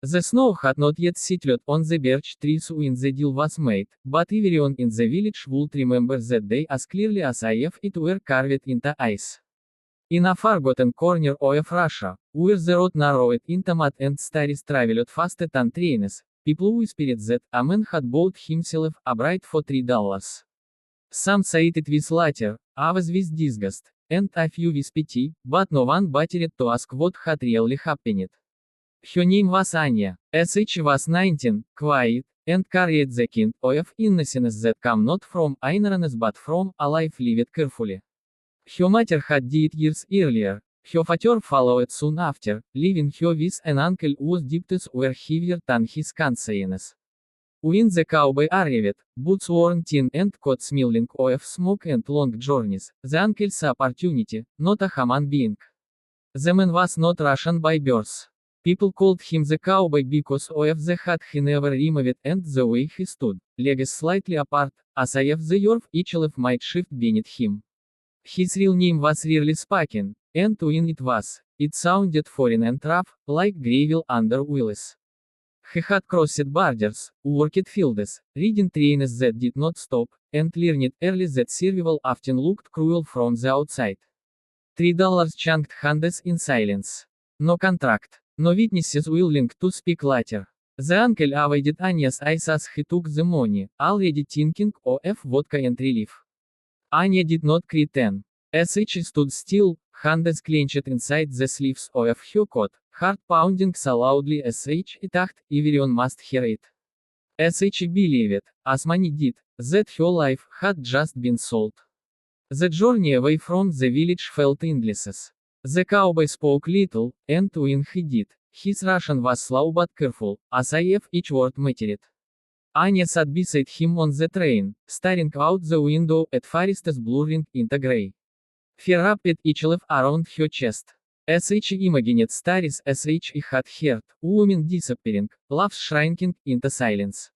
The snow had not yet settled on the birch trees when the deal was made, but everyone in the village would remember that day as clearly as if it were carved into ice. In a forgotten corner of Russia, where the road narrowed into mud and stories traveled faster than trains, people whispered that a man had bought himself a bride for $3. Some said it with laughter, others with disgust, and a few with pity, but no one bothered to ask what had really happened. Her name was Anya, as she was 19, quiet, and carried the kind of innocence that come not from ignorance but from a life lived carefully. Her mother had died years earlier, her father followed soon after, leaving her with an uncle whose debts were heavier than his conscience. When the cowboy arrived, boots worn tin and coat smelling of smoke and long journeys, the uncle saw opportunity, not a human being. The man was not Russian by birth. People called him the cowboy because of the hat he never removed and the way he stood, legs slightly apart, as if the earth itself might shift beneath him. His real name was rarely spoken, and when it was, it sounded foreign and rough, like gravel under wheels. He had crossed borders, worked fields, ridden trains that did not stop, and learned early that survival often looked cruel from the outside. $3 chunked hands in silence. No contract, no witnesses willing to speak later. The uncle avoided Anya's eyes as he took the money, already thinking of vodka and relief. Anya did not cry then. As she stood still, hands clenched inside the sleeves of her coat, heart pounding so loudly as she thought everyone must hear it. As she believed, as many did, that her life had just been sold. The journey away from the village felt endless. The cowboy spoke little, and when he did, his Russian was slow but careful, as if each word mattered. Anya sat beside him on the train, staring out the window at forests blurring into grey. Fear wrapped itself around her chest. As she imagined stories as she had heard, women disappearing, love shrinking into silence.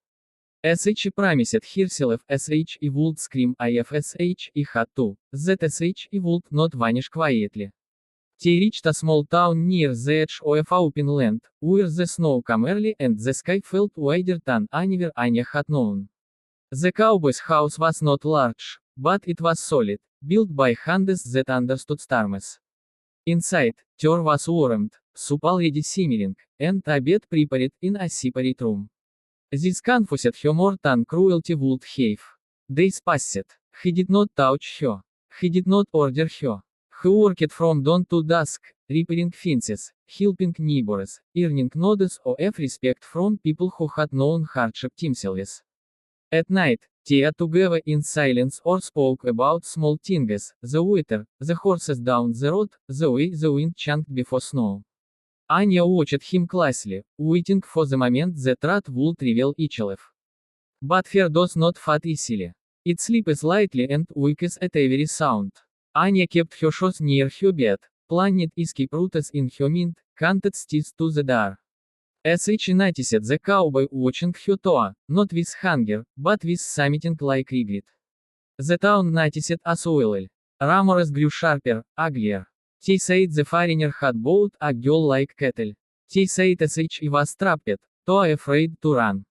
As she promised herself as she would scream if as she had to, that as she would not vanish quietly. They reached a small town near the edge of open land, where the snow came early and the sky felt wider than anywhere Anya had known. The cowboy's house was not large, but it was solid, built by hands that understood storms. Inside, there was warmth, soup already simmering, and a bed prepared in a separate room. This confused her more than cruelty would have. Days passed. He did not touch her. He did not order her. He worked from dawn to dusk, repairing fences, helping neighbors, earning nods of respect from people who had known hardship themselves. At night, they ate together in silence or spoke about small things, the weather, the horses down the road, the way the wind chunked before snow. Anya watched him closely, waiting for the moment that truth would reveal itself. But fear does not fade easily. It sleeps lightly and wakes at every sound. Anya kept her shoes near her bed, planted escape routes in her mind, counted steps to the door. As she noticed the cowboy watching her too, not with hunger, but with something like regret. The town noticed as well. Rumors grew sharper, uglier. They said the foreigner had bought a girl like cattle. They said as she was trapped, too afraid to run.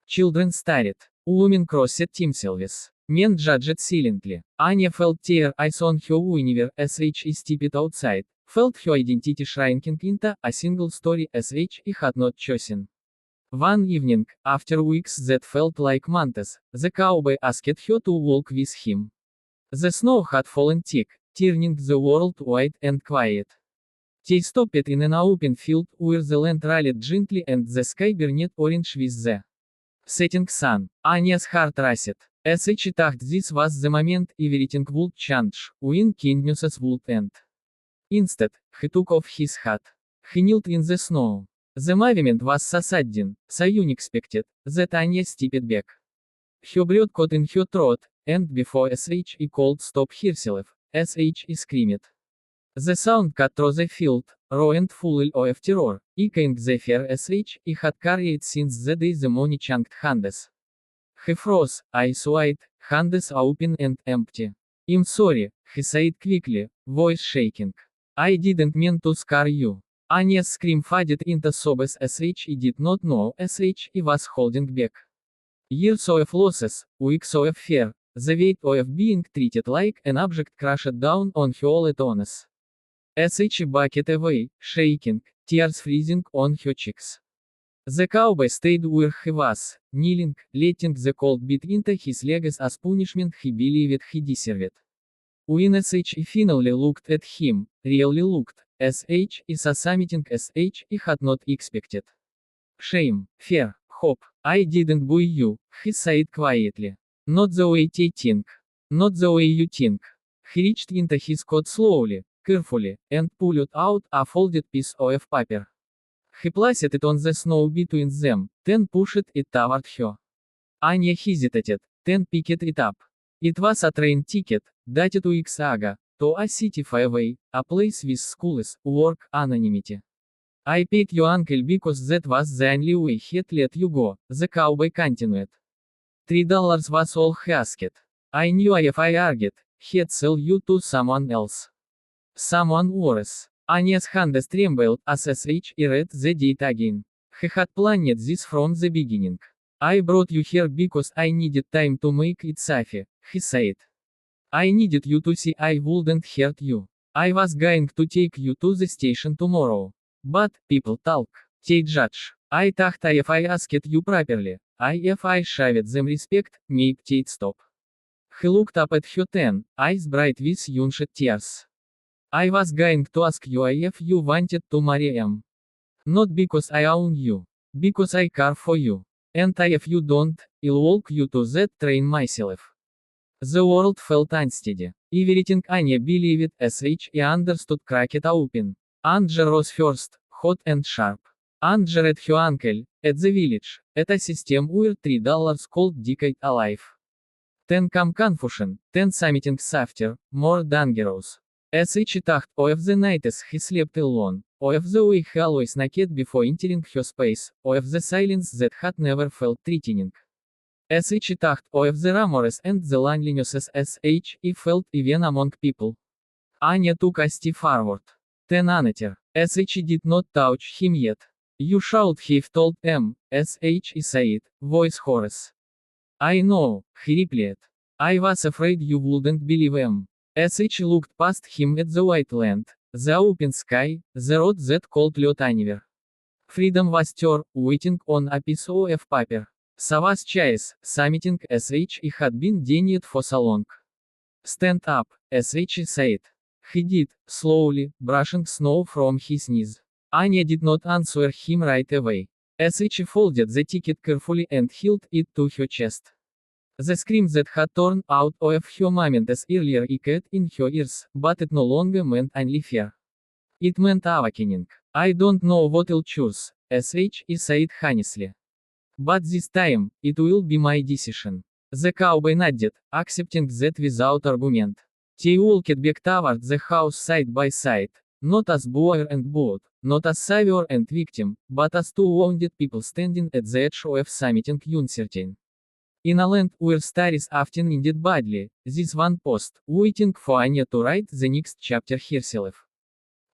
Children stared. Women crossed themselves. Men judged silently. Anya felt their eyes on her whenever as she stepped outside, felt her identity shrinking into a single story as she had not chosen. One evening, after weeks that felt like months, the cowboy asked her to walk with him. The snow had fallen thick, turning the world white and quiet. They stopped in an open field where the land rolled gently and the sky burned orange with the setting sun. Anya's heart raced. As she thought this was the moment everything would change, when kindness would end. Instead, he took off his hat. He knelt in the snow. The movement was so sudden, so unexpected, that Anya stepped back. Her breath caught in her throat, and before she could stop herself, she screamed. The sound cut through the field, raw and full of terror, echoing the fear she had carried since the day the money chunked hands. He froze, eyes wide, hands open and empty. I'm sorry, he said quickly, voice shaking. I didn't mean to scare you. Agnes scream faded into sobs sh he did not know sh he was holding back. Years of losses, weeks of fear, the weight of being treated like an object crashed down on her all at once. Sh bucket away, shaking, tears freezing on her cheeks. The cowboy stayed where he was, kneeling, letting the cold beat into his legs as punishment he believed he deserved. When sh finally looked at him, really looked, sh is a something sh he had not expected. Shame, fear, hope, I didn't buy you, he said quietly. Not the way they think. Not the way you think. He reached into his coat slowly, carefully, and pulled out a folded piece of paper. He placed it on the snow between them, then pushed it toward her. Anya hesitated, then picked it up. It was a train ticket, dated weeks ago, to a city far away, a place with schools, work, anonymity. I paid your uncle because that was the only way he'd let you go, the cowboy continued. $3 was all he asked. I knew if I argued, he'd sell you to someone else. Someone worse. Anya's hands trembled as sh read the date again. He had planned this from the beginning. I brought you here because I needed time to make it safe, he said. I needed you to see I wouldn't hurt you. I was going to take you to the station tomorrow. But, people talk. They judge. I thought if I asked you properly, if I showed them respect, maybe they'd stop. He looked up at her then, eyes bright with young tears. I was going to ask you if you wanted to marry him. Not because I own you. Because I care for you. And if you don't, I'll walk you to that train myself. The world felt unsteady. Everything Anya believed sh he understood cracked open. Anja rose first, hot and sharp. Anja read her uncle, at the village, at a system where $3 called decade alive. Then come confusion, then something softer, more dangerous. Sh thought of the nights he slept alone, of the way he always knocked before entering her space, of the silence that had never felt threatening. Sh thought of the rumors and the loneliness sh he felt even among people. Anya took a step forward. Then another. Sh did not touch him yet. You should have told him, sh he said, voice hoarse. I know, he replied. I was afraid you wouldn't believe him. Sh looked past him at the white land, the open sky, the road that called Lot anywhere. Freedom was there, waiting on a piece of paper. So was choice, something sh he had been denied for so long. Stand up, sh said. He did, slowly, brushing snow from his knees. Anya did not answer him right away. Sh folded the ticket carefully and held it to her chest. The scream that had torn out of her moments earlier echoed in her ears, but it no longer meant only fear. It meant awakening. I don't know what I'll choose, sh he said honestly. But this time, it will be my decision. The cowboy nodded, accepting that without argument. They walked back toward the house side by side, not as buyer and bought, not as savior and victim, but as two wounded people standing at the edge of something uncertain. In a land where stories often ended badly, this one paused, waiting for Anya to write the next chapter herself.